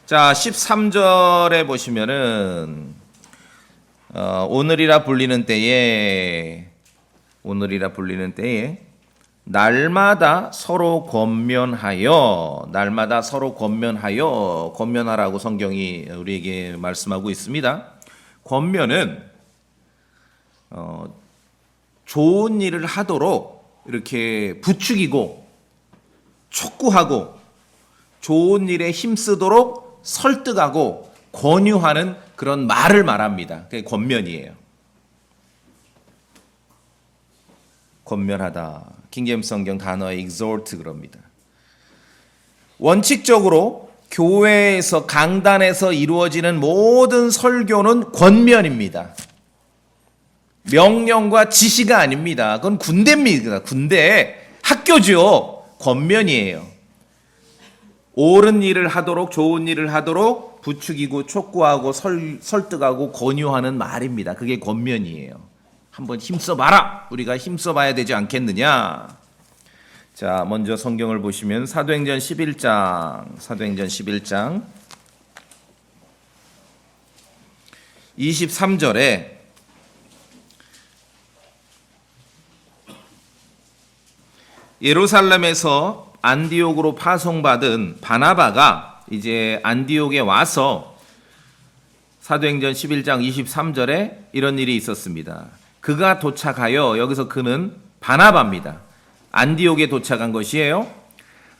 자, 13절에 보시면은 오늘이라 불리는 때에 날마다 서로 권면하여 권면하라고 성경이 우리에게 말씀하고 있습니다. 권면은 좋은 일을 하도록 이렇게 부추기고 촉구하고 좋은 일에 힘쓰도록 설득하고 권유하는 그런 말을 말합니다. 그게 권면이에요. 권면하다. 킹제임스 성경 단어에 exhort 그럽니다. 원칙적으로 교회에서 강단에서 이루어지는 모든 설교는 권면입니다. 명령과 지시가 아닙니다. 그건 군대입니다. 군대, 학교죠. 권면이에요. 옳은 일을 하도록, 좋은 일을 하도록 부추기고 촉구하고 설득하고 권유하는 말입니다. 그게 권면이에요. 한번 힘써봐라. 우리가 힘써봐야 되지 않겠느냐. 자, 먼저 성경을 보시면 사도행전 11장 23절에 예루살렘에서 안디옥으로 파송받은 바나바가 이제 안디옥에 와서 사도행전 11장 23절에 이런 일이 있었습니다. 그가 도착하여, 여기서 그는 바나바입니다. 안디옥에 도착한 것이에요.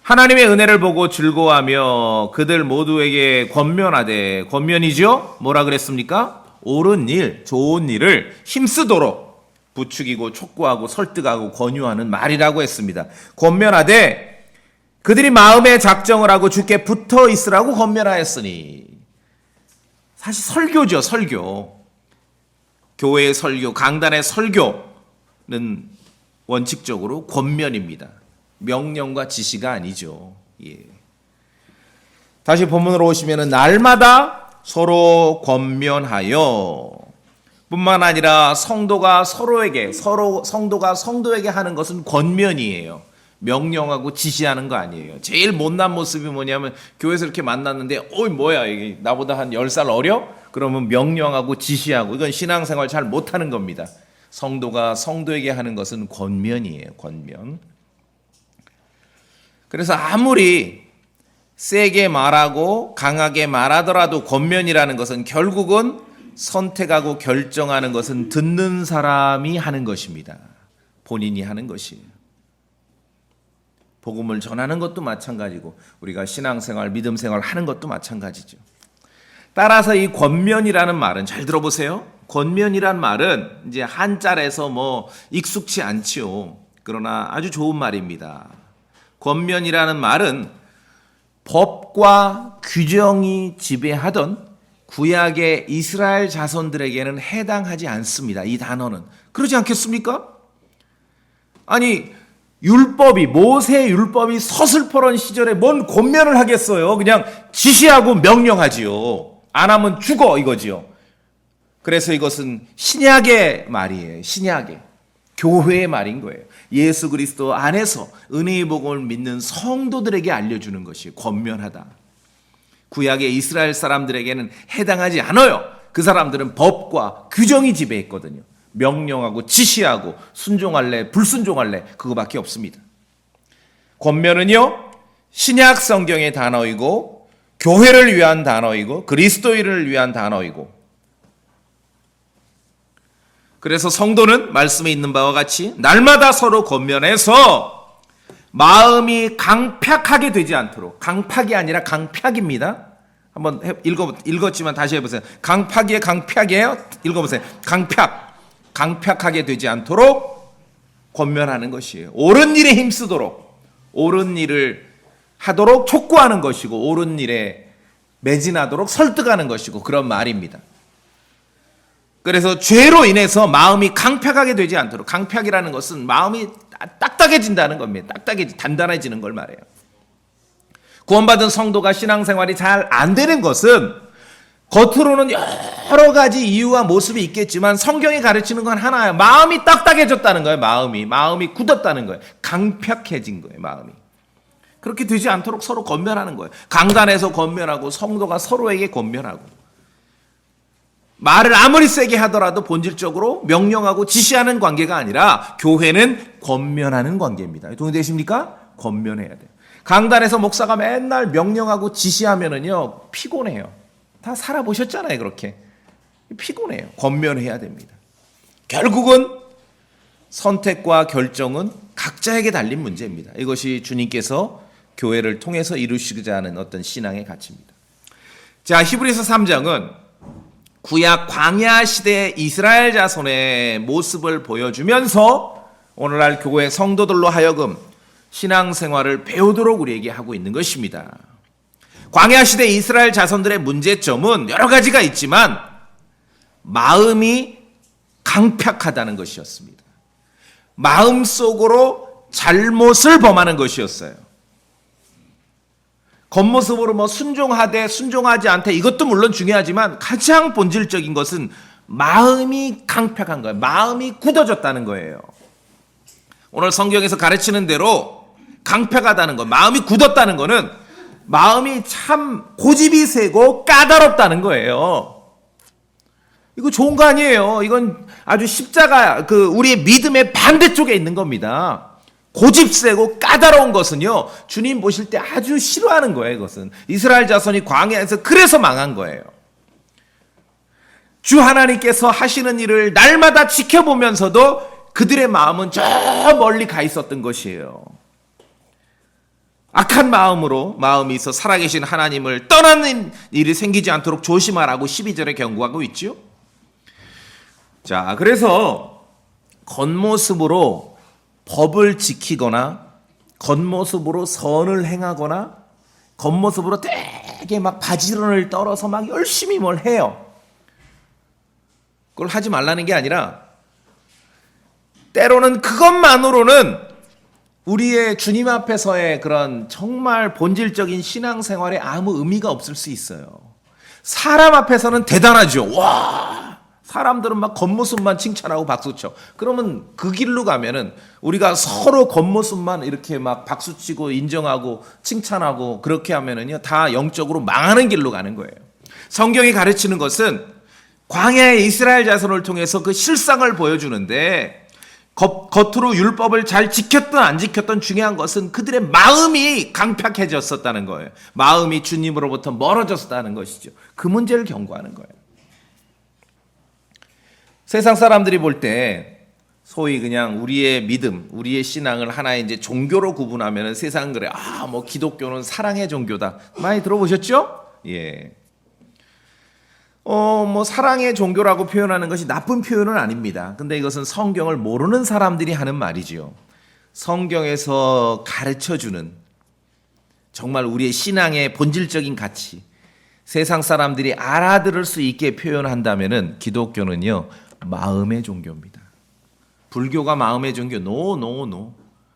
하나님의 은혜를 보고 즐거워하며 그들 모두에게 권면하되, 권면이죠? 뭐라 그랬습니까? 옳은 일, 좋은 일을 힘쓰도록 부추기고 촉구하고 설득하고 권유하는 말이라고 했습니다. 권면하되 그들이 마음에 작정을 하고 주께 붙어 있으라고 권면하였으니, 사실 설교죠. 설교. 교회의 설교, 강단의 설교는 원칙적으로 권면입니다. 명령과 지시가 아니죠. 예. 다시 본문으로 오시면 날마다 서로 권면하여, 뿐만 아니라 성도가 성도에게 하는 것은 권면이에요. 명령하고 지시하는 거 아니에요. 제일 못난 모습이 뭐냐면, 교회에서 이렇게 만났는데 뭐야 이게 나보다 한 10살 어려? 그러면 명령하고 지시하고, 이건 신앙생활 잘 못하는 겁니다. 성도가 성도에게 하는 것은 권면이에요. 권면. 그래서 아무리 세게 말하고 강하게 말하더라도 권면이라는 것은 결국은 선택하고 결정하는 것은 듣는 사람이 하는 것입니다. 본인이 하는 것이에요. 복음을 전하는 것도 마찬가지고 우리가 신앙생활, 믿음생활 하는 것도 마찬가지죠. 따라서 이 권면이라는 말은, 잘 들어보세요. 권면이란 말은 이제 한자에서 익숙치 않지요. 그러나 아주 좋은 말입니다. 권면이라는 말은 법과 규정이 지배하던 구약의 이스라엘 자손들에게는 해당하지 않습니다. 이 단어는. 그러지 않겠습니까? 아니, 모세 율법이 서슬퍼런 시절에 뭔 권면을 하겠어요. 그냥 지시하고 명령하지요. 안 하면 죽어, 이거지요. 그래서 이것은 신약의 말이에요. 신약의 교회의 말인 거예요. 예수 그리스도 안에서 은혜의 복음을 믿는 성도들에게 알려주는 것이 권면하다. 구약의 이스라엘 사람들에게는 해당하지 않아요. 그 사람들은 법과 규정이 지배했거든요. 명령하고 지시하고 순종할래 불순종할래 그거밖에 없습니다. 권면은요, 신약 성경의 단어이고 교회를 위한 단어이고 그리스도인을 위한 단어이고, 그래서 성도는 말씀에 있는 바와 같이 날마다 서로 권면해서 마음이 강팍하게 되지 않도록, 강팍이 아니라 강팍입니다. 한번 읽었지만 다시 해보세요. 강팍이에요? 강팍이에요? 읽어보세요. 강팍하게 되지 않도록 권면하는 것이에요. 옳은 일에 힘쓰도록, 옳은 일을 하도록 촉구하는 것이고, 옳은 일에 매진하도록 설득하는 것이고, 그런 말입니다. 그래서 죄로 인해서 마음이 강팍하게 되지 않도록, 강팍이라는 것은 마음이 딱딱해진다는 겁니다. 단단해지는 걸 말해요. 구원받은 성도가 신앙생활이 잘 안 되는 것은 겉으로는 여러 가지 이유와 모습이 있겠지만 성경이 가르치는 건 하나예요. 마음이 딱딱해졌다는 거예요. 마음이 굳었다는 거예요. 강팍해진 거예요. 마음이. 그렇게 되지 않도록 서로 권면하는 거예요. 강단에서 권면하고 성도가 서로에게 권면하고 말을 아무리 세게 하더라도 본질적으로 명령하고 지시하는 관계가 아니라 교회는 권면하는 관계입니다. 동의되십니까? 권면해야 돼요. 강단에서 목사가 맨날 명령하고 지시하면은요 피곤해요. 다 살아보셨잖아요. 그렇게 피곤해요. 권면해야 됩니다. 결국은 선택과 결정은 각자에게 달린 문제입니다. 이것이 주님께서 교회를 통해서 이루시고자 하는 어떤 신앙의 가치입니다. 자, 히브리서 3장은 구약 광야 시대 이스라엘 자손의 모습을 보여주면서 오늘날 교회 성도들로 하여금 신앙생활을 배우도록 우리에게 하고 있는 것입니다. 광야 시대 이스라엘 자손들의 문제점은 여러 가지가 있지만 마음이 강팍하다는 것이었습니다. 마음속으로 잘못을 범하는 것이었어요. 겉모습으로 순종하되 순종하지 않되 이것도 물론 중요하지만 가장 본질적인 것은 마음이 강팍한 거예요. 마음이 굳어졌다는 거예요. 오늘 성경에서 가르치는 대로 강팍하다는 것, 마음이 굳었다는 것은 마음이 참 고집이 세고 까다롭다는 거예요. 이거 좋은 거 아니에요. 이건 아주 십자가 우리의 믿음의 반대쪽에 있는 겁니다. 고집 세고 까다로운 것은요 주님 보실 때 아주 싫어하는 거예요. 이것은 이스라엘 자손이 광야에서 그래서 망한 거예요. 주 하나님께서 하시는 일을 날마다 지켜보면서도 그들의 마음은 저 멀리 가 있었던 것이에요. 악한 마음이 있어 살아계신 하나님을 떠나는 일이 생기지 않도록 조심하라고 12절에 경고하고 있죠. 자, 그래서 겉모습으로 법을 지키거나 겉모습으로 선을 행하거나 겉모습으로 되게 막 바지런을 떨어서 막 열심히 뭘 해요. 그걸 하지 말라는 게 아니라 때로는 그것만으로는 우리의 주님 앞에서의 그런 정말 본질적인 신앙생활에 아무 의미가 없을 수 있어요. 사람 앞에서는 대단하죠. 와, 사람들은 막 겉모습만 칭찬하고 박수쳐. 그러면 그 길로 가면은 우리가 서로 겉모습만 이렇게 막 박수치고 인정하고 칭찬하고 그렇게 하면은요 다 영적으로 망하는 길로 가는 거예요. 성경이 가르치는 것은 광야의 이스라엘 자손을 통해서 그 실상을 보여주는데 겉으로 율법을 잘 지켰든 안 지켰든 중요한 것은 그들의 마음이 강팍해졌었다는 거예요. 마음이 주님으로부터 멀어졌다는 것이죠. 그 문제를 경고하는 거예요. 세상 사람들이 볼 때 소위 그냥 우리의 믿음, 우리의 신앙을 하나의 이제 종교로 구분하면 세상은 그래. 뭐 기독교는 사랑의 종교다. 많이 들어보셨죠? 예. 뭐 사랑의 종교라고 표현하는 것이 나쁜 표현은 아닙니다. 근데 이것은 성경을 모르는 사람들이 하는 말이지요. 성경에서 가르쳐주는 정말 우리의 신앙의 본질적인 가치, 세상 사람들이 알아들을 수 있게 표현한다면은 기독교는요 마음의 종교입니다. 불교가 마음의 종교, 노.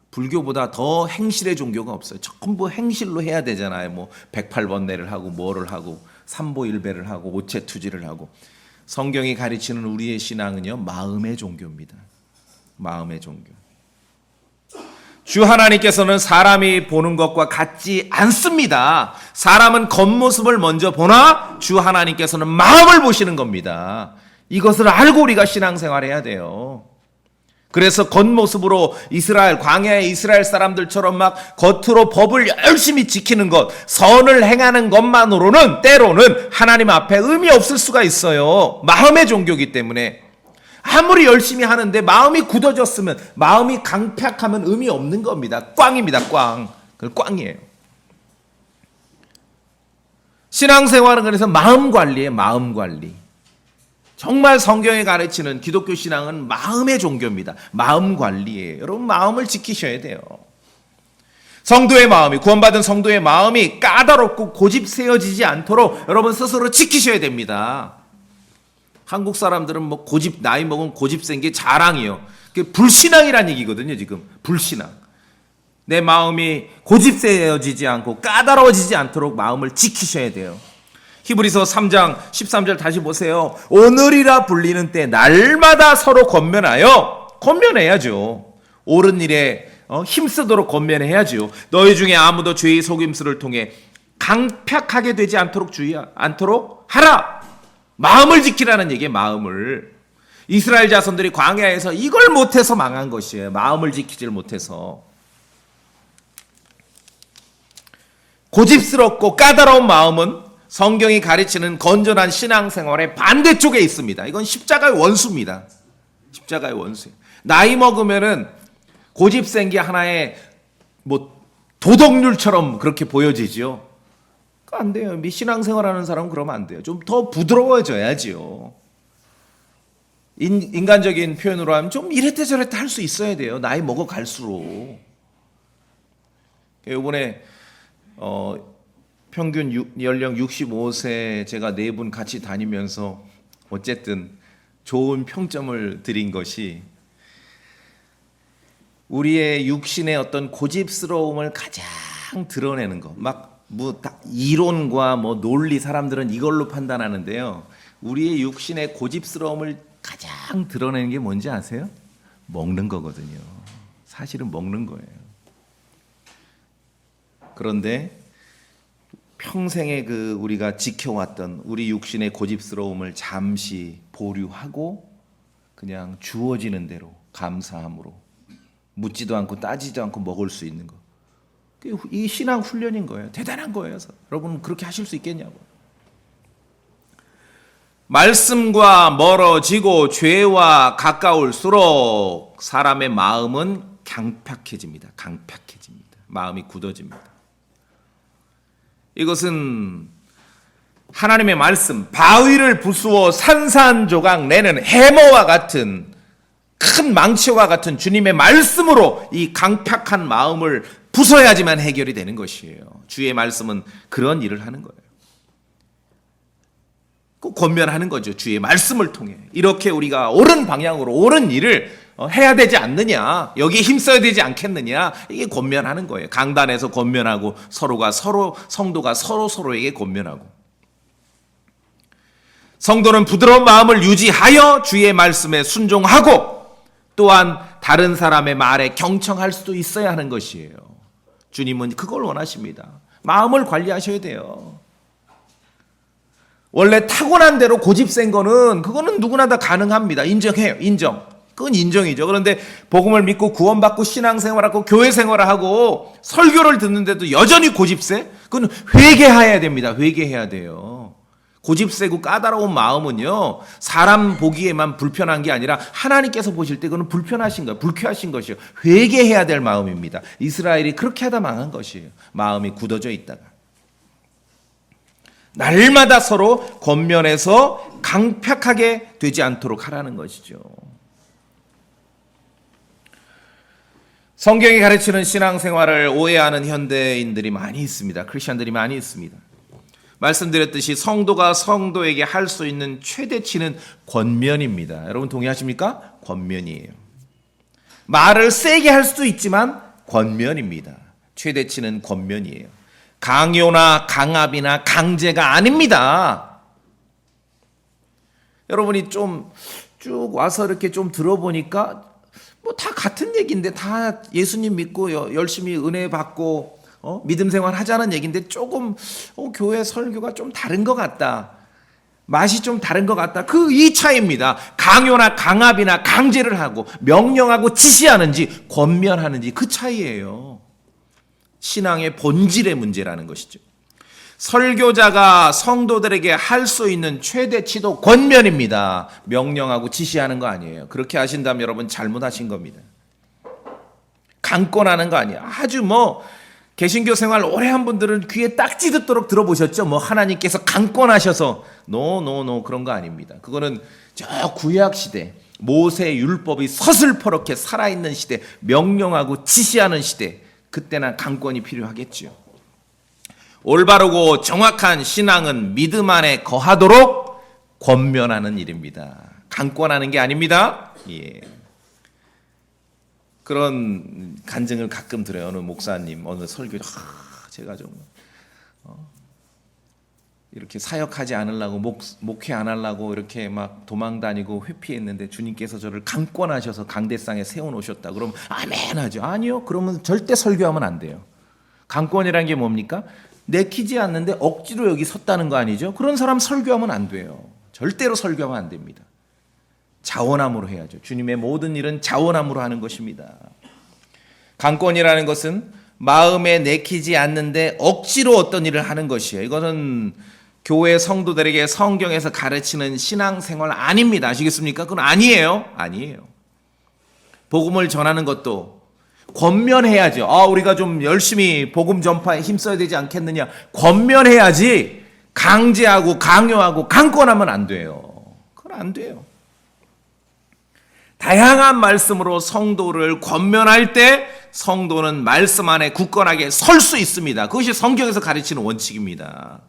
불교보다 더 행실의 종교가 없어요. 전부 행실로 해야 되잖아요. 뭐 108번뇌를 하고 뭐를 하고 삼보일배를 하고 오체투지를 하고. 성경이 가르치는 우리의 신앙은요 마음의 종교입니다. 마음의 종교. 주 하나님께서는 사람이 보는 것과 같지 않습니다. 사람은 겉모습을 먼저 보나 주 하나님께서는 마음을 보시는 겁니다. 이것을 알고 우리가 신앙생활해야 돼요. 그래서 겉모습으로 광야의 이스라엘 사람들처럼 막 겉으로 법을 열심히 지키는 것, 선을 행하는 것만으로는 때로는 하나님 앞에 의미 없을 수가 있어요. 마음의 종교이기 때문에. 아무리 열심히 하는데 마음이 굳어졌으면, 마음이 강팍하면 의미 없는 겁니다. 꽝입니다. 꽝. 그건 꽝이에요. 신앙생활은 그래서 마음 관리예요. 마음 관리. 정말 성경에 가르치는 기독교 신앙은 마음의 종교입니다. 마음 관리예요. 여러분 마음을 지키셔야 돼요. 성도의 마음이, 구원받은 성도의 마음이 까다롭고 고집 세워지지 않도록 여러분 스스로 지키셔야 됩니다. 한국 사람들은 뭐 고집, 나이 먹은 고집 센 게 자랑이에요. 그게 불신앙이란 얘기거든요. 지금 불신앙. 내 마음이 고집 세워지지 않고 까다로워지지 않도록 마음을 지키셔야 돼요. 히브리서 3장 13절 다시 보세요. 오늘이라 불리는 때 날마다 서로 권면해야죠. 옳은 일에 힘쓰도록 권면해야지요. 너희 중에 아무도 죄의 속임수를 통해 강팍하게 되지 않도록 하라. 마음을 지키라는 얘기예요. 마음을. 이스라엘 자손들이 광야에서 이걸 못해서 망한 것이에요. 마음을 지키질 못해서. 고집스럽고 까다로운 마음은 성경이 가르치는 건전한 신앙생활의 반대쪽에 있습니다. 이건 십자가의 원수입니다. 십자가의 원수예요. 나이 먹으면은 고집센 게 하나의 도덕률처럼 그렇게 보여지죠. 안 돼요. 신앙생활하는 사람은 그러면 안 돼요. 좀 더 부드러워져야지요. 인간적인 표현으로 하면 좀 이랬다 저랬다 할 수 있어야 돼요. 나이 먹어갈수록. 이번에 평균 연령 65세 제가 네 분 같이 다니면서 어쨌든 좋은 평점을 드린 것이 우리의 육신의 어떤 고집스러움을 가장 드러내는 것. 이론과 논리 사람들은 이걸로 판단하는데요. 우리의 육신의 고집스러움을 가장 드러내는 게 뭔지 아세요? 먹는 거거든요. 사실은 먹는 거예요. 그런데 평생에 우리가 지켜왔던 우리 육신의 고집스러움을 잠시 보류하고 그냥 주어지는 대로 감사함으로 묻지도 않고 따지도 않고 먹을 수 있는 거. 이 신앙 훈련인 거예요. 대단한 거예요. 여러분 그렇게 하실 수 있겠냐고. 말씀과 멀어지고 죄와 가까울수록 사람의 마음은 강팍해집니다. 마음이 굳어집니다. 이것은 하나님의 말씀, 바위를 부수어 산산조각 내는 해머와 같은 큰 망치와 같은 주님의 말씀으로 이 강팍한 마음을 부숴야지만 해결이 되는 것이에요. 주의 말씀은 그런 일을 하는 거예요. 꼭 권면하는 거죠. 주의 말씀을 통해. 이렇게 우리가 옳은 방향으로 옳은 일을 해야 되지 않느냐. 여기에 힘써야 되지 않겠느냐. 이게 권면하는 거예요. 강단에서 권면하고 성도가 서로에게 권면하고. 성도는 부드러운 마음을 유지하여 주의 말씀에 순종하고 또한 다른 사람의 말에 경청할 수도 있어야 하는 것이에요. 주님은 그걸 원하십니다. 마음을 관리하셔야 돼요. 원래 타고난 대로 고집센 그거는 누구나 다 가능합니다. 인정해요. 그건 인정이죠. 그런데 복음을 믿고 구원받고 신앙생활하고 교회생활하고 설교를 듣는데도 여전히 고집세? 그건 회개해야 됩니다. 회개해야 돼요. 고집세고 까다로운 마음은요, 사람 보기에만 불편한 게 아니라 하나님께서 보실 때 그건 불편하신 거예요. 불쾌하신 것이에요. 회개해야 될 마음입니다. 이스라엘이 그렇게 하다 망한 것이에요. 마음이 굳어져 있다가. 날마다 서로 권면해서 강팍하게 되지 않도록 하라는 것이죠. 성경이 가르치는 신앙생활을 오해하는 현대인들이 많이 있습니다. 크리스천들이 많이 있습니다. 말씀드렸듯이 성도가 성도에게 할 수 있는 최대치는 권면입니다. 여러분 동의하십니까? 권면이에요. 말을 세게 할 수도 있지만 권면입니다. 최대치는 권면이에요. 강요나 강압이나 강제가 아닙니다. 여러분이 좀 쭉 와서 이렇게 좀 들어보니까 다 같은 얘기인데 다 예수님 믿고 열심히 은혜 받고 믿음 생활 하자는 얘기인데 조금 교회 설교가 좀 다른 것 같다. 맛이 좀 다른 것 같다. 이 차이입니다. 강요나 강압이나 강제를 하고 명령하고 지시하는지 권면하는지 그 차이예요. 신앙의 본질의 문제라는 것이죠. 설교자가 성도들에게 할 수 있는 최대치도 권면입니다. 명령하고 지시하는 거 아니에요. 그렇게 하신다면 여러분 잘못하신 겁니다. 강권하는 거 아니에요. 아주 개신교 생활 오래 한 분들은 귀에 딱지 듣도록 들어보셨죠? 하나님께서 강권하셔서 노 그런 거 아닙니다. 그거는 저 구약 시대 모세 율법이 서슬퍼렇게 살아있는 시대, 명령하고 지시하는 시대, 그때나 강권이 필요하겠죠. 올바르고 정확한 신앙은 믿음 안에 거하도록 권면하는 일입니다. 강권하는 게 아닙니다. 예. 그런 간증을 가끔 들어요. 어느 목사님, 어느 설교, 제가 좀 이렇게 사역하지 않으려고 목회 안 하려고 이렇게 막 도망 다니고 회피했는데 주님께서 저를 강권하셔서 강대상에 세워놓으셨다. 그러면 아멘 하죠. 아니요. 그러면 절대 설교하면 안 돼요. 강권이라는 게 뭡니까? 내키지 않는데 억지로 여기 섰다는 거 아니죠? 그런 사람 설교하면 안 돼요. 절대로 설교하면 안 됩니다. 자원함으로 해야죠. 주님의 모든 일은 자원함으로 하는 것입니다. 강권이라는 것은 마음에 내키지 않는데 억지로 어떤 일을 하는 것이에요. 이것은 교회 성도들에게 성경에서 가르치는 신앙생활 아닙니다. 아시겠습니까? 그건 아니에요. 아니에요. 복음을 전하는 것도 권면해야죠. 우리가 좀 열심히 복음 전파에 힘써야 되지 않겠느냐. 권면해야지 강제하고 강요하고 강권하면 안 돼요. 그건 안 돼요. 다양한 말씀으로 성도를 권면할 때 성도는 말씀 안에 굳건하게 설 수 있습니다. 그것이 성경에서 가르치는 원칙입니다.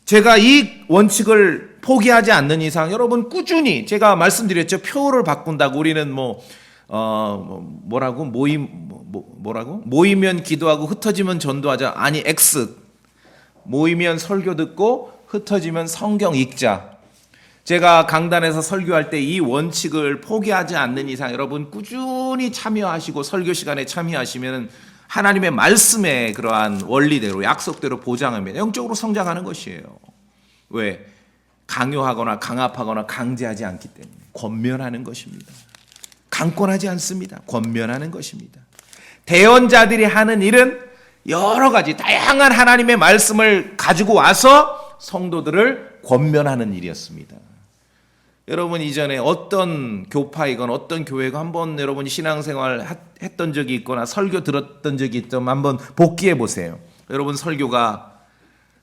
제가 이 원칙을 포기하지 않는 이상 여러분 꾸준히 제가 말씀드렸죠. 표를 바꾼다고 우리는 뭐라고 모이면 기도하고 흩어지면 전도하자. 아니 X 모이면 설교 듣고 흩어지면 성경 읽자. 제가 강단에서 설교할 때 이 원칙을 포기하지 않는 이상 여러분 꾸준히 참여하시고 설교 시간에 참여하시면 하나님의 말씀의 그러한 원리대로 약속대로 보장합니다. 영적으로 성장하는 것이에요. 왜? 강요하거나 강압하거나 강제하지 않기 때문에 권면하는 것입니다. 강권하지 않습니다. 권면하는 것입니다. 대언자들이 하는 일은 여러 가지 다양한 하나님의 말씀을 가지고 와서 성도들을 권면하는 일이었습니다. 여러분 이전에 어떤 교파이건 어떤 교회가 한번 여러분이 신앙생활 했던 적이 있거나 설교 들었던 적이 있다면 한번 복기해 보세요. 여러분 설교가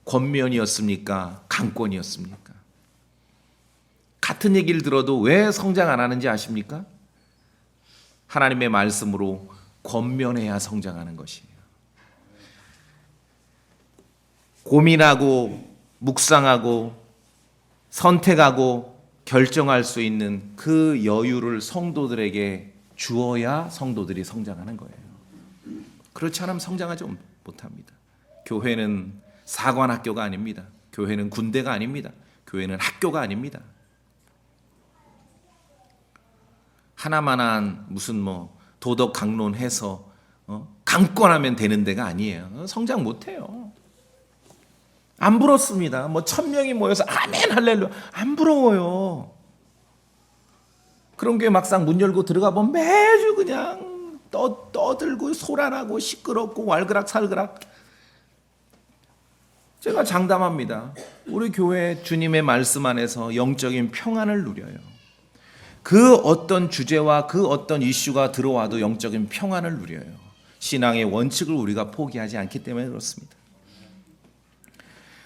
권면이었습니까? 강권이었습니까? 같은 얘기를 들어도 왜 성장 안 하는지 아십니까? 하나님의 말씀으로 권면해야 성장하는 것이에요. 고민하고 묵상하고 선택하고 결정할 수 있는 그 여유를 성도들에게 주어야 성도들이 성장하는 거예요. 그렇지 않으면 성장하지 못합니다. 교회는 사관학교가 아닙니다. 교회는 군대가 아닙니다. 교회는 학교가 아닙니다. 하나만한 무슨 도덕 강론해서 강권하면 되는 데가 아니에요. 성장 못해요. 안 부럽습니다. 1000명이 모여서 아멘 할렐루야 안 부러워요. 그런 게 막상 문 열고 들어가 보면 매주 그냥 떠들고 소란하고 시끄럽고 왈그락살그락. 제가 장담합니다. 우리 교회 주님의 말씀 안에서 영적인 평안을 누려요. 그 어떤 주제와 그 어떤 이슈가 들어와도 영적인 평안을 누려요. 신앙의 원칙을 우리가 포기하지 않기 때문에 그렇습니다.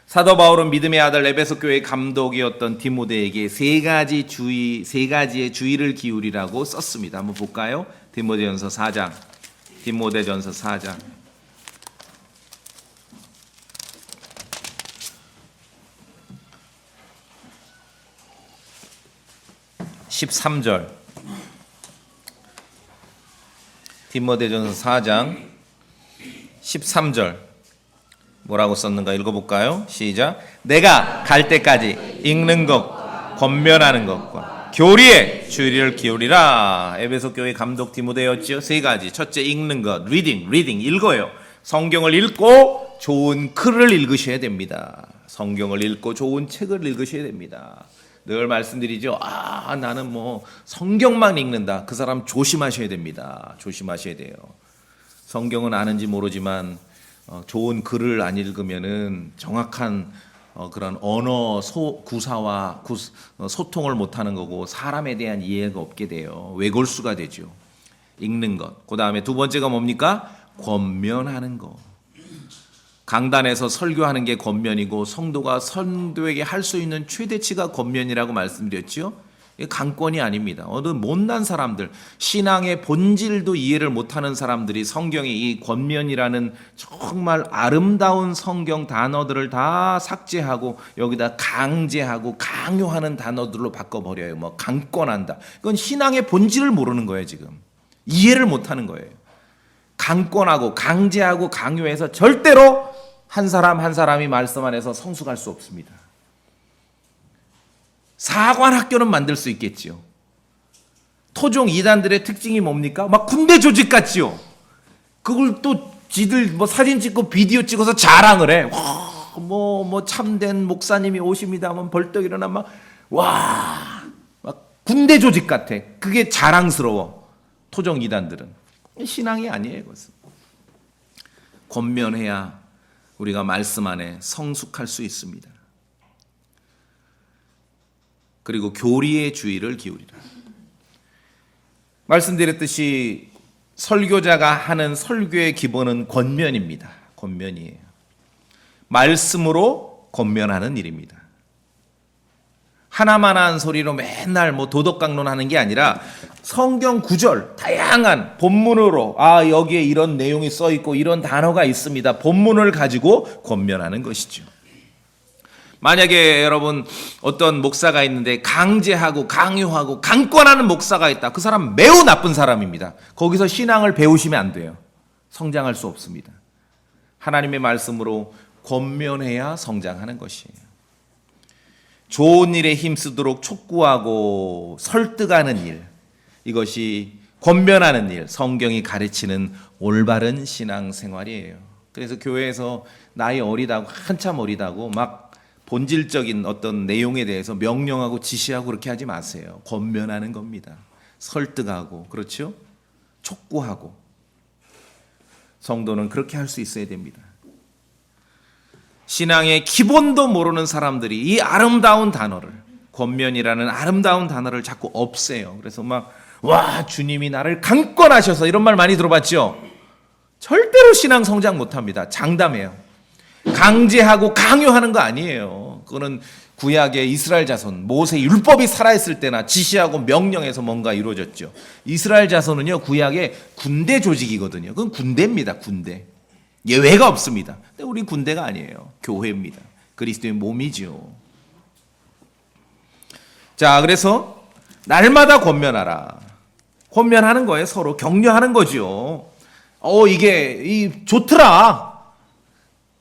사도 바울은 믿음의 아들 에베소 교회 감독이었던 디모데에게 세 가지의 주의를 기울이라고 썼습니다. 한번 볼까요? 디모데전서 4장. 13절. 디모데전서 4장 13절. 뭐라고 썼는가 읽어볼까요? 시작. 내가 갈 때까지 읽는 것, 권면하는 것과 교리에 주의를 기울이라. 에베소 교회 감독 디모데였죠. 세 가지. 첫째, 읽는 것, 리딩 읽어요. 성경을 읽고 좋은 글을 읽으셔야 됩니다. 성경을 읽고 좋은 책을 읽으셔야 됩니다. 늘 말씀드리죠. 나는 성경만 읽는다. 그 사람 조심하셔야 됩니다. 조심하셔야 돼요. 성경은 아는지 모르지만 좋은 글을 안 읽으면은 정확한 그런 언어 구사와 소통을 못하는 거고 사람에 대한 이해가 없게 돼요. 외골수가 되죠. 읽는 것. 그 다음에 두 번째가 뭡니까? 권면하는 것. 강단에서 설교하는 게 권면이고 성도가 성도에게 할 수 있는 최대치가 권면이라고 말씀드렸죠. 강권이 아닙니다. 어느 못난 사람들, 신앙의 본질도 이해를 못하는 사람들이 성경의 이 권면이라는 정말 아름다운 성경 단어들을 다 삭제하고 여기다 강제하고 강요하는 단어들로 바꿔버려요. 강권한다. 그건 신앙의 본질을 모르는 거예요. 지금 이해를 못하는 거예요. 강권하고 강제하고 강요해서 절대로 한 사람 한 사람이 말씀 안에서 성숙할 수 없습니다. 사관 학교는 만들 수 있겠지요. 토종 이단들의 특징이 뭡니까? 막 군대 조직 같지요. 그걸 또 지들 뭐 사진 찍고 비디오 찍어서 자랑을 해. 와, 뭐 참된 목사님이 오십니다 하면 벌떡 일어나 막 군대 조직 같아. 그게 자랑스러워. 토종 이단들은. 신앙이 아니에요, 그것은. 권면해야 우리가 말씀 안에 성숙할 수 있습니다. 그리고 교리의 주의를 기울이라. 말씀드렸듯이 설교자가 하는 설교의 기본은 권면입니다. 권면이에요. 말씀으로 권면하는 일입니다. 하나만한 소리로 맨날 뭐 도덕강론하는 게 아니라 성경 구절, 다양한 본문으로 여기에 이런 내용이 써 있고 이런 단어가 있습니다. 본문을 가지고 권면하는 것이죠. 만약에 여러분 어떤 목사가 있는데 강제하고 강요하고 강권하는 목사가 있다. 그 사람 매우 나쁜 사람입니다. 거기서 신앙을 배우시면 안 돼요. 성장할 수 없습니다. 하나님의 말씀으로 권면해야 성장하는 것이에요. 좋은 일에 힘쓰도록 촉구하고 설득하는 일, 이것이 권면하는 일, 성경이 가르치는 올바른 신앙생활이에요. 그래서 교회에서 나이 어리다고 한참 어리다고 막 본질적인 어떤 내용에 대해서 명령하고 지시하고 그렇게 하지 마세요. 권면하는 겁니다. 설득하고, 그렇죠? 촉구하고. 성도는 그렇게 할 수 있어야 됩니다. 신앙의 기본도 모르는 사람들이 이 아름다운 단어를, 권면이라는 아름다운 단어를 자꾸 없애요. 그래서 주님이 나를 강권하셔서, 이런 말 많이 들어봤죠? 절대로 신앙 성장 못합니다. 장담해요. 강제하고 강요하는 거 아니에요. 그거는 구약의 이스라엘 자손, 모세 율법이 살아있을 때나 지시하고 명령해서 뭔가 이루어졌죠. 이스라엘 자손은요, 구약의 군대 조직이거든요. 그건 군대입니다. 군대. 예외가 없습니다. 근데 우리 군대가 아니에요. 교회입니다. 그리스도의 몸이죠. 자, 그래서 날마다 권면하라. 권면하는 거예요. 서로 격려하는 거죠. 이게 좋더라.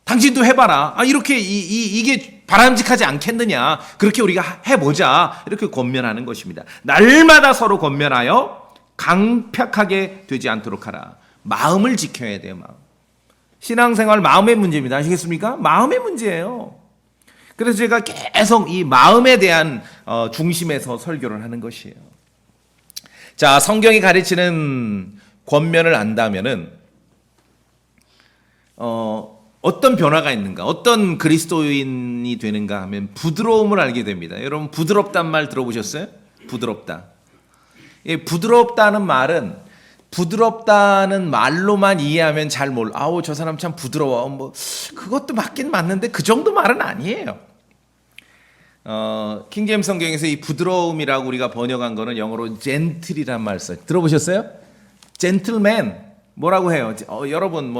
당신도 해봐라. 이렇게 이게 바람직하지 않겠느냐. 그렇게 우리가 해보자. 이렇게 권면하는 것입니다. 날마다 서로 권면하여 강팍하게 되지 않도록 하라. 마음을 지켜야 돼요. 마음. 신앙생활 마음의 문제입니다. 아시겠습니까? 마음의 문제예요. 그래서 제가 계속 이 마음에 대한 중심에서 설교를 하는 것이에요. 자, 성경이 가르치는 권면을 안다면은 어떤 변화가 있는가, 어떤 그리스도인이 되는가 하면 부드러움을 알게 됩니다. 여러분 부드럽단 말 들어보셨어요? 부드럽다. 부드럽다는 말은 부드럽다는 말로만 이해하면 잘 몰라. 저 사람 참 부드러워. 그것도 맞긴 맞는데 그 정도 말은 아니에요. 킹제임스 성경에서 이 부드러움이라고 우리가 번역한 거는 영어로 젠틀이란 말 써요. 들어보셨어요? 젠틀맨 뭐라고 해요? 여러분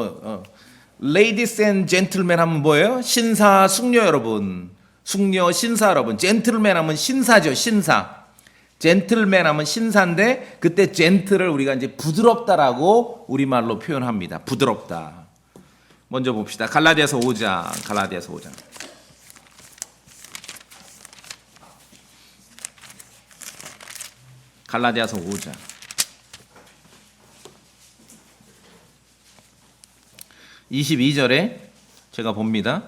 Ladies and gentlemen 하면 뭐예요? 신사, 숙녀 여러분. 숙녀, 신사 여러분. 젠틀맨 하면 신사죠, 신사. 젠틀맨 하면 신사인데 그때 젠틀을 우리가 이제 부드럽다라고 우리말로 표현합니다. 부드럽다. 먼저 봅시다. 갈라디아서 5장. 갈라디아서 5장. 갈라디아서 5장. 22절에 제가 봅니다.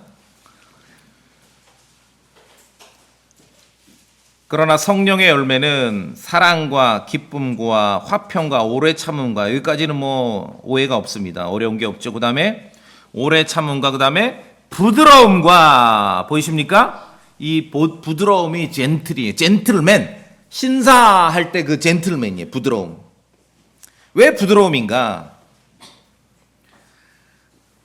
그러나 성령의 열매는 사랑과 기쁨과 화평과 오래 참음과, 여기까지는 오해가 없습니다. 어려운 게 없죠. 그 다음에 오래 참음과, 그 다음에 부드러움과, 보이십니까? 이 부드러움이 젠틀이에요. 젠틀맨. 신사할 때 그 젠틀맨이에요. 부드러움. 왜 부드러움인가?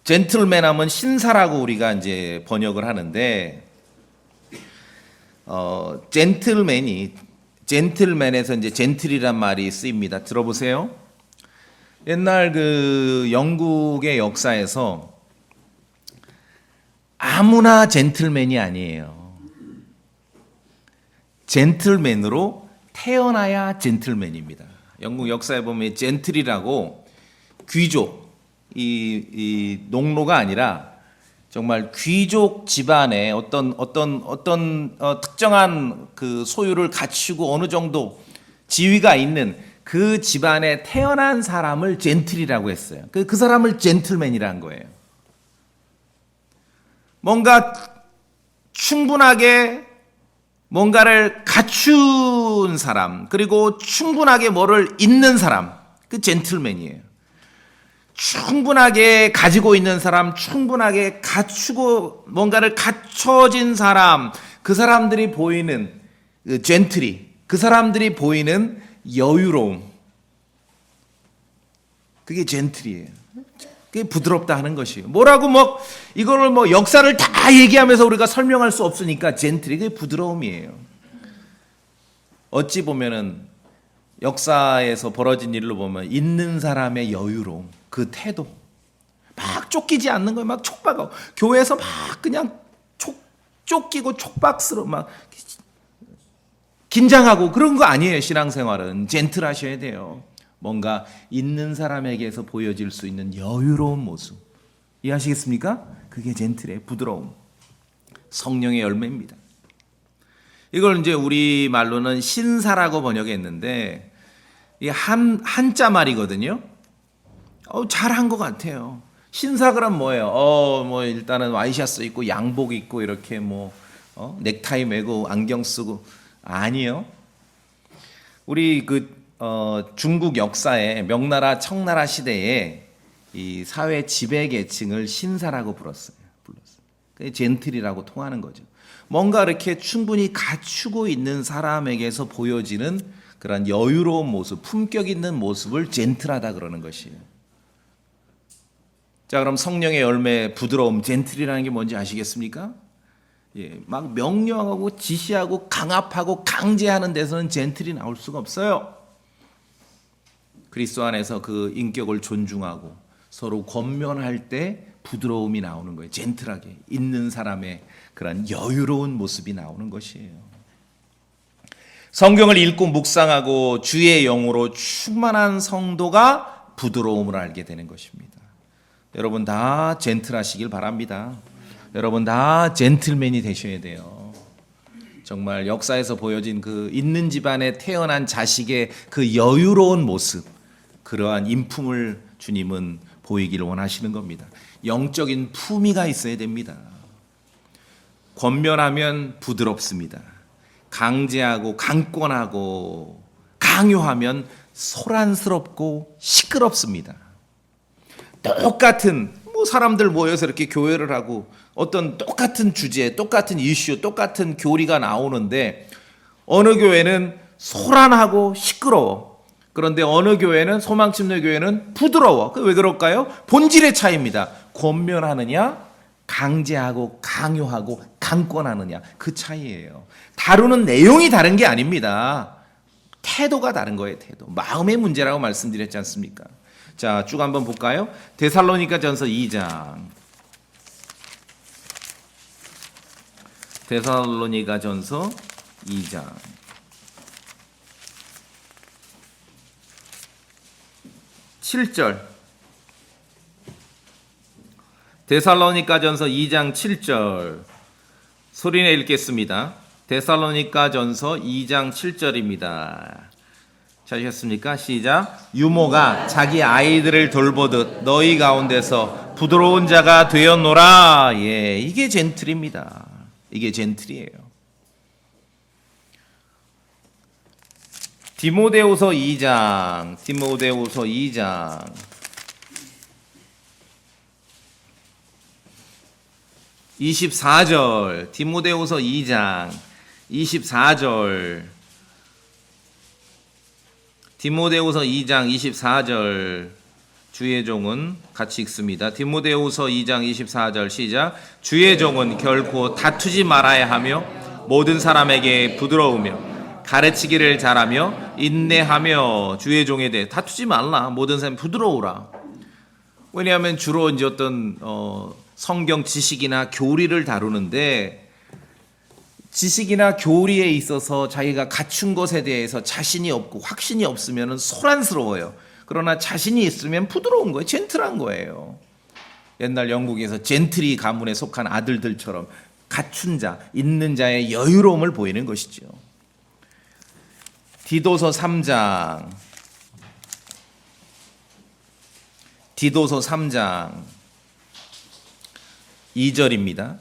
젠틀맨 하면 신사라고 우리가 이제 번역을 하는데, 젠틀맨에서 이제 젠틀이란 말이 쓰입니다. 들어보세요. 옛날 그 영국의 역사에서 아무나 젠틀맨이 아니에요. 젠틀맨으로 태어나야 젠틀맨입니다. 영국 역사에 보면 젠틀이라고 귀족, 이 농로가 아니라 정말 귀족 집안의 어떤 특정한 그 소유를 갖추고 어느 정도 지위가 있는 그 집안에 태어난 사람을 젠틀이라고 했어요. 그 사람을 젠틀맨이라는 거예요. 뭔가 충분하게 뭔가를 갖춘 사람, 그리고 충분하게 뭐를 잇는 사람, 그 젠틀맨이에요. 충분하게 가지고 있는 사람, 충분하게 갖추고 뭔가를 갖춰진 사람, 그 사람들이 보이는 그 젠틀이, 그 사람들이 보이는 여유로움, 그게 젠틀이에요. 그게 부드럽다 하는 것이에요. 뭐라고 이거를 역사를 다 얘기하면서 우리가 설명할 수 없으니까 젠틀이, 그게 부드러움이에요. 어찌 보면은 역사에서 벌어진 일로 보면 있는 사람의 여유로움, 그 태도, 막 쫓기지 않는 거예요. 막 촉박하고 교회에서 막 그냥 쫓기고 촉박스러워 막 긴장하고 그런 거 아니에요. 신앙생활은 젠틀하셔야 돼요. 뭔가 있는 사람에게서 보여질 수 있는 여유로운 모습, 이해하시겠습니까? 그게 젠틀의 부드러움, 성령의 열매입니다. 이걸 이제 우리 말로는 신사라고 번역했는데 이게 한자 말이거든요. 잘한 것 같아요. 신사 그럼 뭐예요? 일단은 와이셔츠 입고 양복 입고 이렇게 넥타이 매고 안경 쓰고, 아니요. 우리 중국 역사에 명나라 청나라 시대에 이 사회 지배 계층을 신사라고 불렀어요. 그게 젠틀이라고 통하는 거죠. 뭔가 이렇게 충분히 갖추고 있는 사람에게서 보여지는 그런 여유로운 모습, 품격 있는 모습을 젠틀하다 그러는 것이에요. 자, 그럼 성령의 열매, 부드러움, 젠틀이라는 게 뭔지 아시겠습니까? 예, 막 명령하고 지시하고 강압하고 강제하는 데서는 젠틀이 나올 수가 없어요. 그리스도 안에서 그 인격을 존중하고 서로 권면할 때 부드러움이 나오는 거예요. 젠틀하게 있는 사람의 그런 여유로운 모습이 나오는 것이에요. 성경을 읽고 묵상하고 주의 영으로 충만한 성도가 부드러움을 알게 되는 것입니다. 여러분 다 젠틀하시길 바랍니다. 여러분 다 젠틀맨이 되셔야 돼요. 정말 역사에서 보여진 그 있는 집안에 태어난 자식의 그 여유로운 모습, 그러한 인품을 주님은 보이기를 원하시는 겁니다. 영적인 품위가 있어야 됩니다. 권면하면 부드럽습니다. 강제하고 강권하고 강요하면 소란스럽고 시끄럽습니다. 똑같은 사람들 모여서 이렇게 교회를 하고 어떤 똑같은 주제, 똑같은 이슈, 똑같은 교리가 나오는데 어느 교회는 소란하고 시끄러워. 그런데 어느 교회는, 소망침례 교회는 부드러워. 왜 그럴까요? 본질의 차이입니다. 권면하느냐, 강제하고 강요하고 강권하느냐, 그 차이예요. 다루는 내용이 다른 게 아닙니다. 태도가 다른 거예요. 태도. 마음의 문제라고 말씀드렸지 않습니까? 자, 쭉 한번 볼까요? 데살로니가전서 2장. 데살로니가전서 2장. 7절. 데살로니가전서 2장 7절. 소리내 읽겠습니다. 데살로니가전서 2장 7절입니다. 찾으셨습니까? 시작. 유모가 자기 아이들을 돌보듯 너희 가운데서 부드러운 자가 되었노라. 예, 이게 젠틀입니다. 이게 젠틀이에요. 디모데후서 2장. 24절. 디모데후서 2장 24절. 디모데후서 2장 24절. 주의 종은 같이 읽습니다. 디모데후서 2장 24절 시작. 주의 종은 결코 다투지 말아야 하며 모든 사람에게 부드러우며 가르치기를 잘하며 인내하며. 주의 종에 대해 다투지 말라. 모든 사람 부드러우라. 왜냐하면 주로 이제 어떤 성경 지식이나 교리를 다루는데, 지식이나 교리에 있어서 자기가 갖춘 것에 대해서 자신이 없고 확신이 없으면 소란스러워요. 그러나 자신이 있으면 부드러운 거예요. 젠틀한 거예요. 옛날 영국에서 젠트리 가문에 속한 아들들처럼 갖춘 자, 있는 자의 여유로움을 보이는 것이죠. 디도서 3장 2절입니다.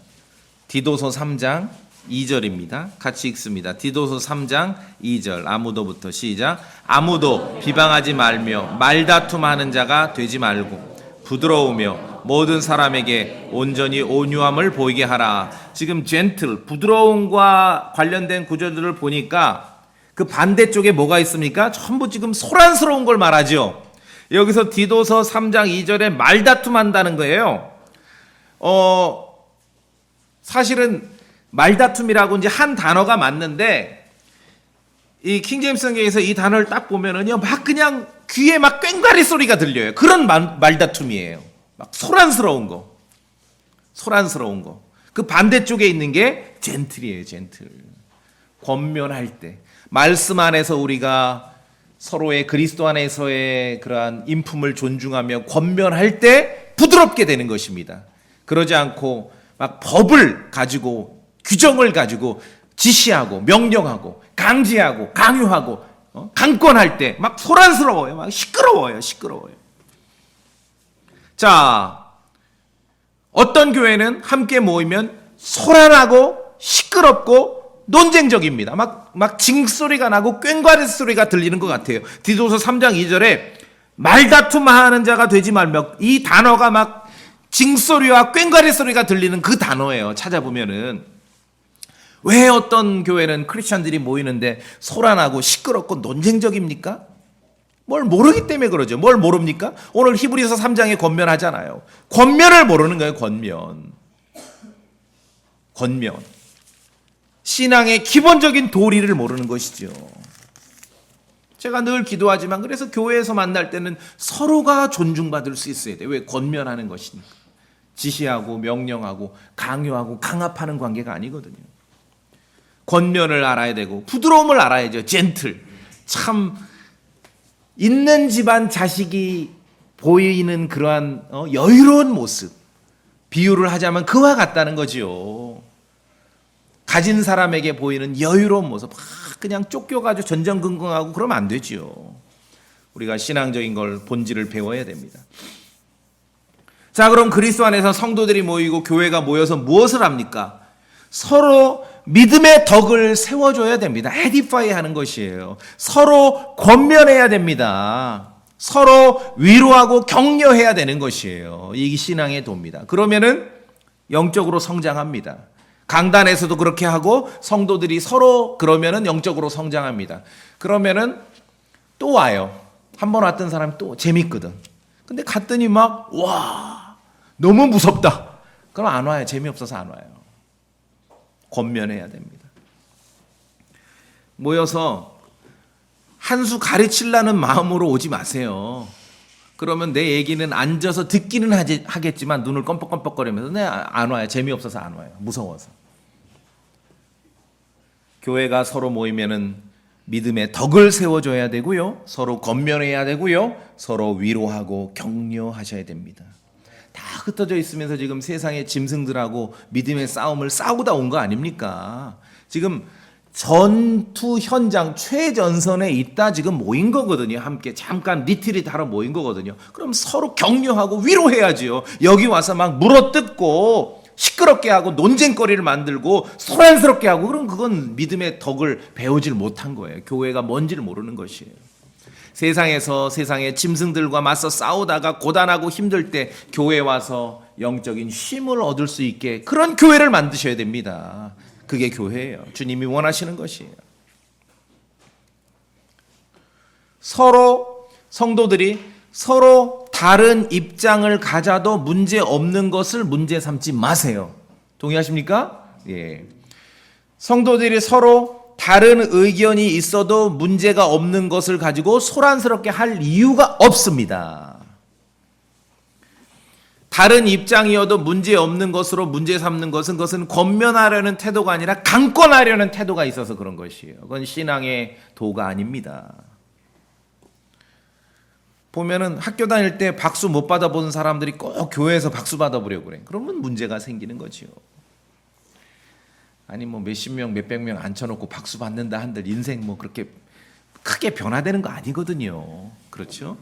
디도서 3장 2절입니다. 같이 읽습니다. 디도서 3장 2절 아무도부터 시작. 아무도 비방하지 말며 말다툼하는 자가 되지 말고 부드러우며 모든 사람에게 온전히 온유함을 보이게 하라. 지금 젠틀, 부드러움과 관련된 구절들을 보니까 그 반대쪽에 뭐가 있습니까? 전부 지금 소란스러운 걸 말하죠. 여기서 디도서 3장 2절에 말다툼한다는 거예요. 사실은 말다툼이라고 이제 한 단어가 맞는데 이 킹제임스 성경에서 이 단어를 딱 보면은요 막 그냥 귀에 막 꽹과리 소리가 들려요. 그런 말다툼이에요. 막 소란스러운 거. 그 반대쪽에 있는 게 젠틀이에요. 젠틀. 권면할 때 말씀 안에서 우리가 서로의 그리스도 안에서의 그러한 인품을 존중하며 권면할 때 부드럽게 되는 것입니다. 그러지 않고 막 법을 가지고 규정을 가지고 지시하고 명령하고 강제하고 강요하고 강권할 때 막 소란스러워요. 막 시끄러워요. 자, 어떤 교회는 함께 모이면 소란하고 시끄럽고 논쟁적입니다. 막 징소리가 나고 꽹과리 소리가 들리는 것 같아요. 디도서 3장 2절에 말다툼하는 자가 되지 말며, 이 단어가 막 징소리와 꽹과리 소리가 들리는 그 단어예요. 찾아보면은. 왜 어떤 교회는 크리스천들이 모이는데 소란하고 시끄럽고 논쟁적입니까? 뭘 모르기 때문에 그러죠. 뭘 모릅니까? 오늘 히브리서 3장에 권면하잖아요. 권면을 모르는 거예요. 권면. 신앙의 기본적인 도리를 모르는 것이죠. 제가 늘 기도하지만, 그래서 교회에서 만날 때는 서로가 존중받을 수 있어야 돼요. 왜? 권면하는 것이니까. 지시하고 명령하고 강요하고 강압하는 관계가 아니거든요. 권면을 알아야 되고 부드러움을 알아야죠. 젠틀. 참 있는 집안 자식이 보이는 그러한 여유로운 모습. 비유를 하자면 그와 같다는 거지요. 가진 사람에게 보이는 여유로운 모습. 그냥 쫓겨가지고 전전긍긍하고 그러면 안 되지요. 우리가 신앙적인 걸 본질을 배워야 됩니다. 자, 그럼 그리스도 안에서 성도들이 모이고 교회가 모여서 무엇을 합니까? 서로 믿음의 덕을 세워줘야 됩니다. 에디파이 하는 것이에요. 서로 권면해야 됩니다. 서로 위로하고 격려해야 되는 것이에요. 이게 신앙의 도입니다. 그러면은 영적으로 성장합니다. 강단에서도 그렇게 하고 성도들이 서로 그러면은 영적으로 성장합니다. 그러면은 또 와요. 한 번 왔던 사람이 또 재밌거든. 근데 갔더니 막 와, 너무 무섭다. 그럼 안 와요. 재미없어서 안 와요. 권면해야 됩니다. 모여서 한 수 가르치려는 마음으로 오지 마세요. 그러면 내 얘기는 앉아서 듣기는 하겠지만 눈을 껌뻑껌뻑거리면서 안 와요. 재미없어서 안 와요. 무서워서. 교회가 서로 모이면은 믿음의 덕을 세워줘야 되고요. 서로 권면해야 되고요. 서로 위로하고 격려하셔야 됩니다. 다 흩어져 있으면서 지금 세상의 짐승들하고 믿음의 싸움을 싸우다 온 거 아닙니까? 지금 전투 현장 최전선에 있다 지금 모인 거거든요. 함께 잠깐 리트릿 하러 모인 거거든요. 그럼 서로 격려하고 위로해야지요. 여기 와서 막 물어뜯고 시끄럽게 하고 논쟁거리를 만들고 소란스럽게 하고, 그럼 그건 믿음의 덕을 배우질 못한 거예요. 교회가 뭔지를 모르는 것이에요. 세상에서 세상의 짐승들과 맞서 싸우다가 고단하고 힘들 때 교회에 와서 영적인 쉼을 얻을 수 있게 그런 교회를 만드셔야 됩니다. 그게 교회예요. 주님이 원하시는 것이에요. 성도들이 서로 다른 입장을 가져도 문제 없는 것을 문제 삼지 마세요. 동의하십니까? 예. 성도들이 서로 다른 의견이 있어도 문제가 없는 것을 가지고 소란스럽게 할 이유가 없습니다. 다른 입장이어도 문제 없는 것으로 문제 삼는 것은 권면하려는 태도가 아니라 강권하려는 태도가 있어서 그런 것이에요. 그건 신앙의 도가 아닙니다. 보면은 학교 다닐 때 박수 못 받아본 사람들이 꼭 교회에서 박수 받아보려고 그래. 그러면 문제가 생기는 거지요. 아니 뭐 몇십 명, 몇백 명 앉혀놓고 박수 받는다 한들 인생 뭐 그렇게 크게 변화되는 거 아니거든요. 그렇죠?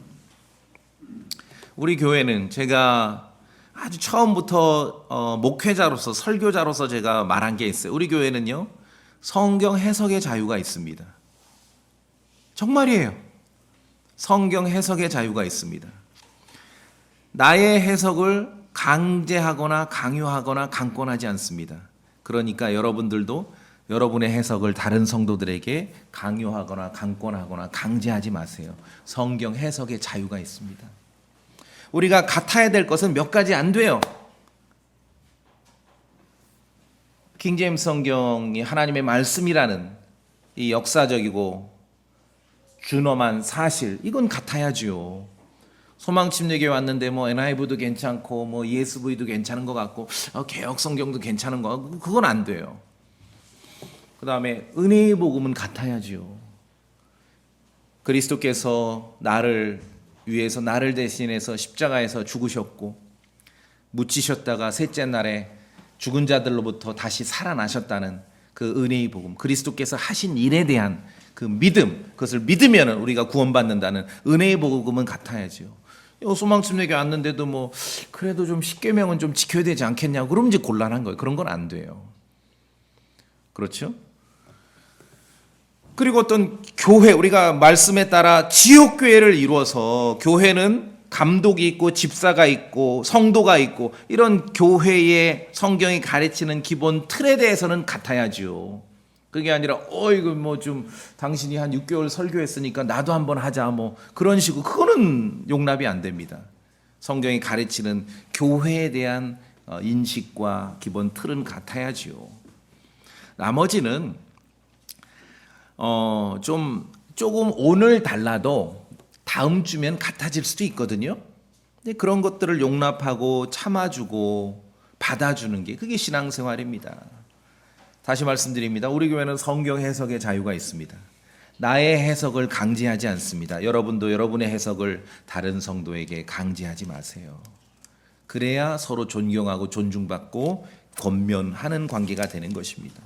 우리 교회는 제가 아주 처음부터 목회자로서 설교자로서 제가 말한 게 있어요. 우리 교회는요, 성경 해석의 자유가 있습니다. 정말이에요. 성경 해석의 자유가 있습니다. 나의 해석을 강제하거나 강요하거나 강권하지 않습니다. 그러니까 여러분들도 여러분의 해석을 다른 성도들에게 강요하거나 강권하거나 강제하지 마세요. 성경 해석의 자유가 있습니다. 우리가 같아야 될 것은 몇 가지 안 돼요. 킹제임스 성경이 하나님의 말씀이라는 이 역사적이고 준엄한 사실, 이건 같아야지요. 소망침례교회 왔는데 뭐 NIV도 괜찮고 뭐 ESV도 괜찮은 것 같고 개혁 성경도 괜찮은 거 같고 그건 안 돼요. 그 다음에 은혜의 복음은 같아야지요. 그리스도께서 나를 위해서 나를 대신해서 십자가에서 죽으셨고 묻히셨다가 셋째 날에 죽은 자들로부터 다시 살아나셨다는 그 은혜의 복음, 그리스도께서 하신 일에 대한 그 믿음, 그것을 믿으면 우리가 구원받는다는 은혜의 복음은 같아야지요. 소망침례교회 왔는데도 뭐 그래도 좀 십계명은 좀 지켜야 되지 않겠냐고 그러면 이제 곤란한 거예요. 그런 건 안 돼요. 그렇죠? 그리고 어떤 교회, 우리가 말씀에 따라 지역교회를 이루어서 교회는 감독이 있고 집사가 있고 성도가 있고 이런 교회의 성경이 가르치는 기본 틀에 대해서는 같아야지요. 그게 아니라 이거 뭐 좀 당신이 한 6개월 설교했으니까 나도 한번 하자 뭐 그런 식으로 그거는 용납이 안 됩니다. 성경이 가르치는 교회에 대한 인식과 기본 틀은 같아야지요. 나머지는 조금 오늘 달라도 다음 주면 같아질 수도 있거든요. 근데 그런 것들을 용납하고 참아주고 받아주는 게 그게 신앙생활입니다. 다시 말씀드립니다. 우리 교회는 성경 해석의 자유가 있습니다. 나의 해석을 강제하지 않습니다. 여러분도 여러분의 해석을 다른 성도에게 강제하지 마세요. 그래야 서로 존경하고 존중받고 권면하는 관계가 되는 것입니다.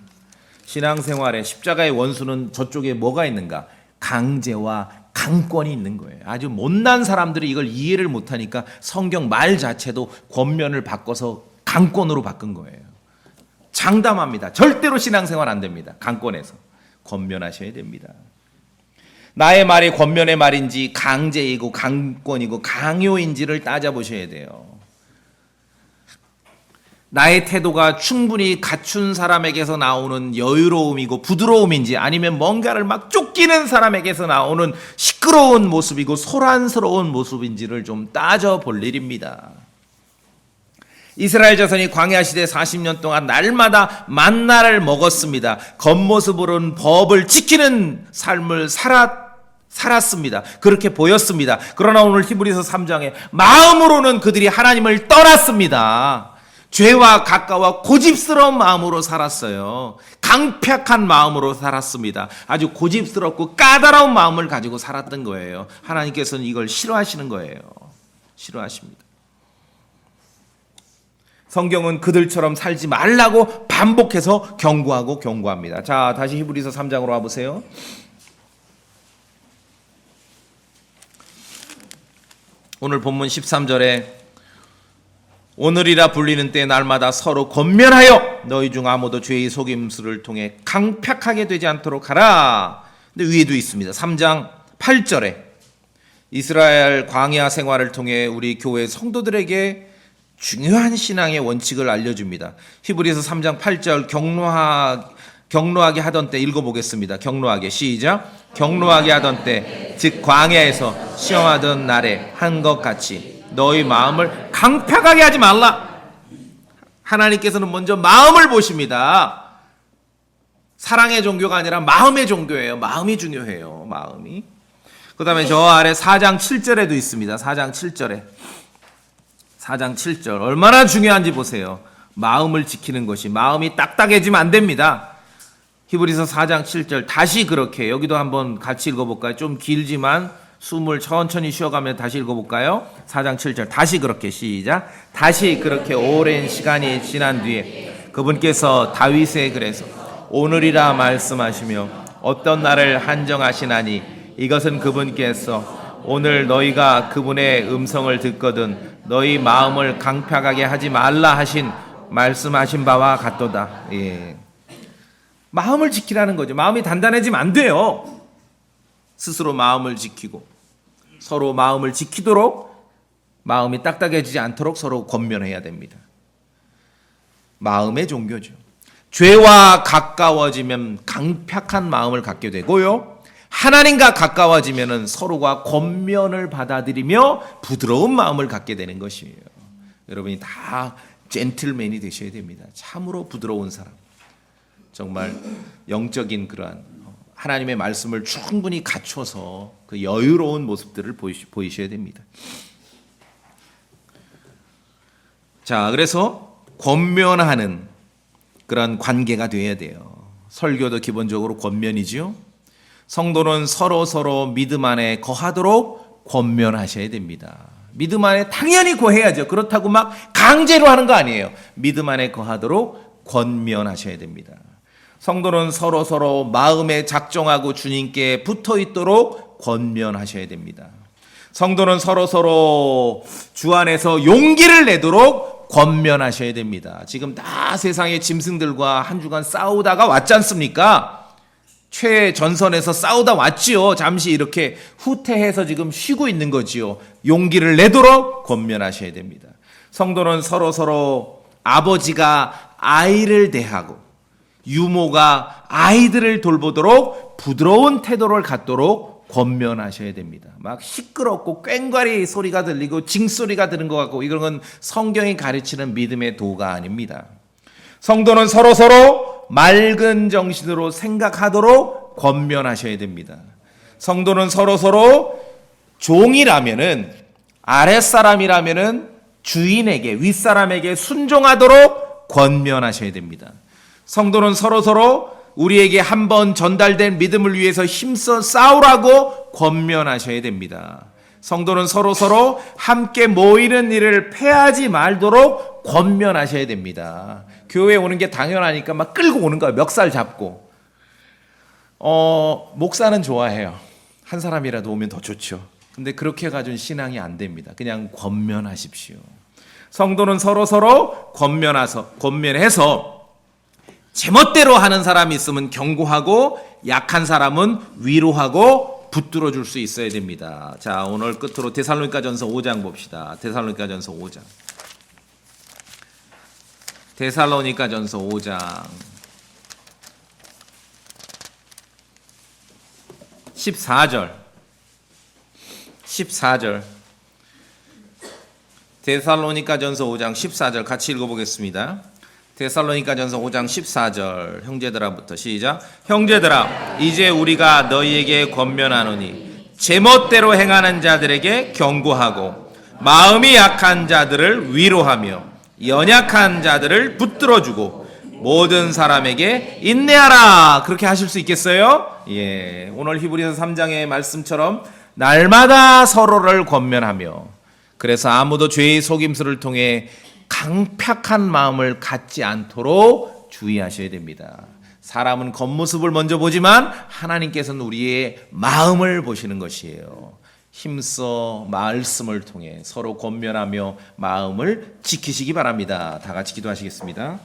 신앙생활에 십자가의 원수는 저쪽에 뭐가 있는가? 강제와 강권이 있는 거예요. 아주 못난 사람들이 이걸 이해를 못하니까 성경 말 자체도 권면을 바꿔서 강권으로 바꾼 거예요. 장담합니다. 절대로 신앙생활 안 됩니다. 강권에서 권면하셔야 됩니다. 나의 말이 권면의 말인지 강제이고 강권이고 강요인지를 따져보셔야 돼요. 나의 태도가 충분히 갖춘 사람에게서 나오는 여유로움이고 부드러움인지 아니면 뭔가를 막 쫓기는 사람에게서 나오는 시끄러운 모습이고 소란스러운 모습인지를 좀 따져볼 일입니다. 이스라엘 자손이 광야 시대 40년 동안 날마다 만나를 먹었습니다. 겉모습으로는 법을 지키는 삶을 살았습니다. 그렇게 보였습니다. 그러나 오늘 히브리서 3장에 마음으로는 그들이 하나님을 떠났습니다. 죄와 가까워 고집스러운 마음으로 살았어요. 강팍한 마음으로 살았습니다. 아주 고집스럽고 까다로운 마음을 가지고 살았던 거예요. 하나님께서는 이걸 싫어하시는 거예요. 싫어하십니다. 성경은 그들처럼 살지 말라고 반복해서 경고하고 경고합니다. 자, 다시 히브리서 3장으로 와보세요. 오늘 본문 13절에 오늘이라 불리는 때 날마다 서로 권면하여 너희 중 아무도 죄의 속임수를 통해 강팍하게 되지 않도록 하라. 근데 위에도 있습니다. 3장 8절에 이스라엘 광야 생활을 통해 우리 교회 성도들에게 중요한 신앙의 원칙을 알려줍니다. 히브리서 3장 8절 경노하게 하던 때 읽어보겠습니다. 경노하게 시작. 경노하게 하던 때 즉 광야에서 시험하던 날에 한 것 같이 너희 마음을 강팍하게 하지 말라. 하나님께서는 먼저 마음을 보십니다. 사랑의 종교가 아니라 마음의 종교예요. 마음이 중요해요. 마음이. 그 다음에 저 아래 4장 7절에도 있습니다. 4장 7절에 4장 7절 얼마나 중요한지 보세요. 마음을 지키는 것이 마음이 딱딱해지면 안 됩니다. 히브리서 4장 7절 다시 그렇게 여기도 한번 같이 읽어볼까요? 좀 길지만 숨을 천천히 쉬어가며 다시 읽어볼까요? 4장 7절 다시 그렇게 시작. 다시 그렇게 오랜 시간이 지난 뒤에 그분께서 다윗의 글에서 오늘이라 말씀하시며 어떤 날을 한정하시나니 이것은 그분께서 오늘 너희가 그분의 음성을 듣거든 너희 마음을 강팍하게 하지 말라 하신 말씀하신 바와 같도다. 예. 마음을 지키라는 거죠. 마음이 단단해지면 안 돼요. 스스로 마음을 지키고 서로 마음을 지키도록 마음이 딱딱해지지 않도록 서로 권면해야 됩니다. 마음의 종교죠. 죄와 가까워지면 강팍한 마음을 갖게 되고요. 하나님과 가까워지면 서로가 권면을 받아들이며 부드러운 마음을 갖게 되는 것이에요. 여러분이 다 젠틀맨이 되셔야 됩니다. 참으로 부드러운 사람. 정말 영적인 그러한 하나님의 말씀을 충분히 갖춰서 그 여유로운 모습들을 보이셔야 됩니다. 자, 그래서 권면하는 그런 관계가 되어야 돼요. 설교도 기본적으로 권면이지요. 성도는 서로 믿음 안에 거하도록 권면하셔야 됩니다. 믿음 안에 당연히 거해야죠. 그렇다고 막 강제로 하는 거 아니에요. 믿음 안에 거하도록 권면하셔야 됩니다. 성도는 서로 마음에 작정하고 주님께 붙어 있도록 권면하셔야 됩니다. 성도는 서로 주 안에서 용기를 내도록 권면하셔야 됩니다. 지금 다 세상의 짐승들과 한 주간 싸우다가 왔지 않습니까? 최전선에서 싸우다 왔지요. 잠시 이렇게 후퇴해서 지금 쉬고 있는 거지요. 용기를 내도록 권면하셔야 됩니다. 성도는 서로 아버지가 아이를 대하고 유모가 아이들을 돌보도록 부드러운 태도를 갖도록 권면하셔야 됩니다. 막 시끄럽고 꽹과리 소리가 들리고 징소리가 드는 것 같고 이런 건 성경이 가르치는 믿음의 도가 아닙니다. 성도는 서로 맑은 정신으로 생각하도록 권면하셔야 됩니다. 성도는 서로 종이라면은 아랫사람이라면은 주인에게 윗사람에게 순종하도록 권면하셔야 됩니다. 성도는 서로 우리에게 한번 전달된 믿음을 위해서 힘써 싸우라고 권면하셔야 됩니다. 성도는 서로 함께 모이는 일을 패하지 말도록 권면하셔야 됩니다. 교회에 오는 게 당연하니까 막 끌고 오는 거예요. 멱살 잡고. 목사는 좋아해요. 한 사람이라도 오면 더 좋죠. 근데 그렇게 가진 신앙이 안 됩니다. 그냥 권면하십시오. 성도는 서로 권면해서 제멋대로 하는 사람이 있으면 경고하고 약한 사람은 위로하고 붙들어 줄 수 있어야 됩니다. 자, 오늘 끝으로 데살로니가전서 5장 봅시다. 데살로니가전서 5장. 데살로니가전서 5장 14절. 데살로니가전서 5장 14절 같이 읽어보겠습니다. 데살로니가전서 5장 14절 형제들아부터 시작. 형제들아 이제 우리가 너희에게 권면하노니 제멋대로 행하는 자들에게 경고하고 마음이 약한 자들을 위로하며 연약한 자들을 붙들어주고 모든 사람에게 인내하라. 그렇게 하실 수 있겠어요? 예, 오늘 히브리서 3장의 말씀처럼 날마다 서로를 권면하며 그래서 아무도 죄의 속임수를 통해 강팍한 마음을 갖지 않도록 주의하셔야 됩니다. 사람은 겉모습을 먼저 보지만 하나님께서는 우리의 마음을 보시는 것이에요. 힘써 말씀을 통해 서로 권면하며 마음을 지키시기 바랍니다. 다 같이 기도하시겠습니다.